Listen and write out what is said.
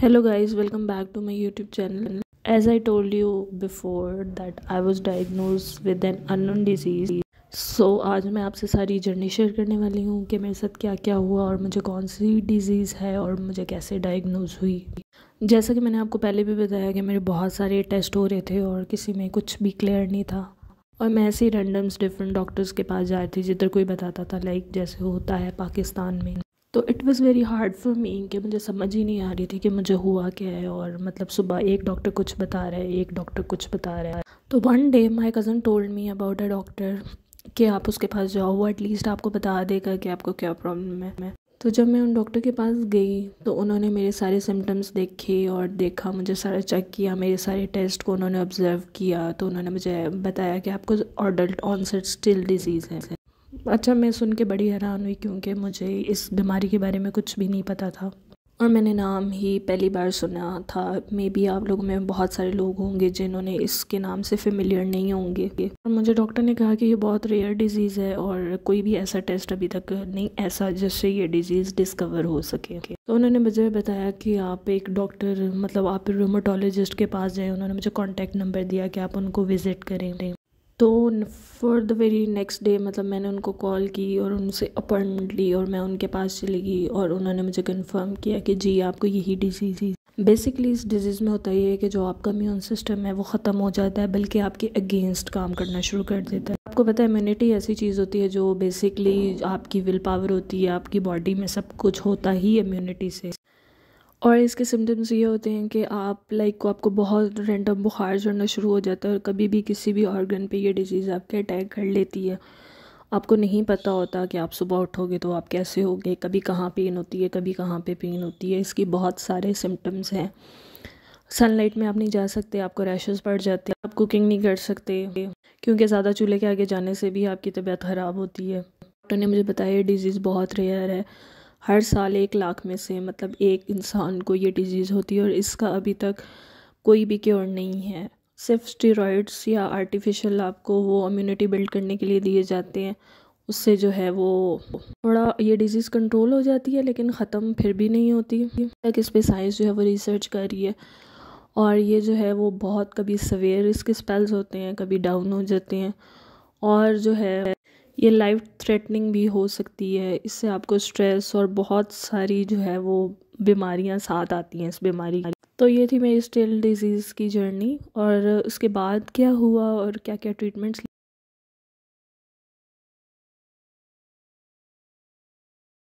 Hello guys, welcome back to my YouTube channel. As I told you before that I was diagnosed with an unknown disease. So आज मैं आपसे सारी journey share करने वाली हूँ कि मेरे साथ क्या क्या हुआ और मुझे कौन सी डिज़ीज़ है और मुझे कैसे डायग्नोज हुई। जैसा कि मैंने आपको पहले भी बताया कि मेरे बहुत सारे टेस्ट हो रहे थे और किसी में कुछ भी क्लियर नहीं था और मैं ऐसे ही रैंडम्स डिफरेंट डॉक्टर्स के पास जा रही थी जिधर कोई बताता था, लाइक जैसे होता है पाकिस्तान में। तो it was very hard for me कि मुझे समझ ही नहीं आ रही थी कि मुझे हुआ क्या है। और मतलब सुबह एक डॉक्टर कुछ बता रहा है, एक डॉक्टर कुछ बता रहा है। तो one day my cousin told me about a doctor कि आप उसके पास जाओ, वो एटलीस्ट आपको बता देगा कि आपको क्या प्रॉब्लम है। तो जब मैं उन डॉक्टर के पास गई तो उन्होंने मेरे सारे सिम्टम्स देखे और देखा, मुझे सारा चेक किया, मेरे सारे टेस्ट को उन्होंने ऑब्जर्व किया। तो उन्होंने मुझे बताया कि आपको अडल्ट ऑनसेट स्टिल डिजीज़ है। अच्छा, मैं सुन के बड़ी हैरान हुई क्योंकि मुझे इस बीमारी के बारे में कुछ भी नहीं पता था और मैंने नाम ही पहली बार सुना था। मे बी आप लोगों में बहुत सारे लोग होंगे जिन्होंने इसके नाम से फेमिलियर नहीं होंगे। और मुझे डॉक्टर ने कहा कि ये बहुत रेयर डिजीज़ है और कोई भी ऐसा टेस्ट अभी तक नहीं ऐसा जिससे ये डिजीज़ डिस्कवर हो सके। तो उन्होंने मुझे बताया कि आप एक डॉक्टर मतलब आप रूमेटोलॉजिस्ट के पास जाएँ। उन्होंने मुझे कॉन्टैक्ट नंबर दिया कि आप उनको विज़िट करें। तो for the very next day मतलब मैंने उनको कॉल की और उनसे अपॉइंटमेंट ली और मैं उनके पास चली गई और उन्होंने मुझे कंफर्म किया कि जी आपको यही डिजीज़ है। बेसिकली इस डिजीज़ में होता ये है कि जो आपका इम्यून सिस्टम है वो ख़त्म हो जाता है, बल्कि आपके अगेंस्ट काम करना शुरू कर देता है। आपको पता है इम्यूनिटी ऐसी चीज़ होती है जो बेसिकली आपकी विल पावर होती है, आपकी बॉडी में सब कुछ होता ही इम्यूनिटी से। और इसके सिम्टम्स ये होते हैं कि आप को आपको बहुत रैंडम बुखार चढ़ना शुरू हो जाता है और कभी भी किसी भी ऑर्गन पे ये डिजीज़ आपके अटैक कर लेती है। आपको नहीं पता होता कि आप सुबह उठोगे तो आप कैसे होगे, कभी कहाँ पेन होती है, कभी कहाँ पे पेन होती है। इसकी बहुत सारे सिम्टम्स हैं। सनलाइट में आप नहीं जा सकते, आपको रैशेस पड़ जाते हैं, आप कुकिंग नहीं कर सकते क्योंकि ज़्यादा चूल्हे के आगे जाने से भी आपकी तबीयत ख़राब होती है। डॉक्टर ने मुझे बताया ये डिज़ीज़ बहुत रेयर है। हर साल 1 लाख में से मतलब एक इंसान को ये डिज़ीज़ होती है और इसका अभी तक कोई भी क्योर नहीं है। सिर्फ स्टेरॉइड्स या आर्टिफिशियल आपको वो इम्यूनिटी बिल्ड करने के लिए दिए जाते हैं, उससे जो है वो थोड़ा ये डिज़ीज़ कंट्रोल हो जाती है, लेकिन ख़त्म फिर भी नहीं होती। तक इस पे साइंस जो है वो रिसर्च कर रही है और ये जो है वो बहुत कभी सवेयर इसके स्पेल्स होते हैं, कभी डाउन हो जाते हैं और जो है ये लाइफ थ्रेटनिंग भी हो सकती है। इससे आपको स्ट्रेस और बहुत सारी जो है वो बीमारियां साथ आती हैं इस बीमारी। तो ये थी मेरी स्टिल डिजीज़ की जर्नी और उसके बाद क्या हुआ और क्या क्या ट्रीटमेंट्स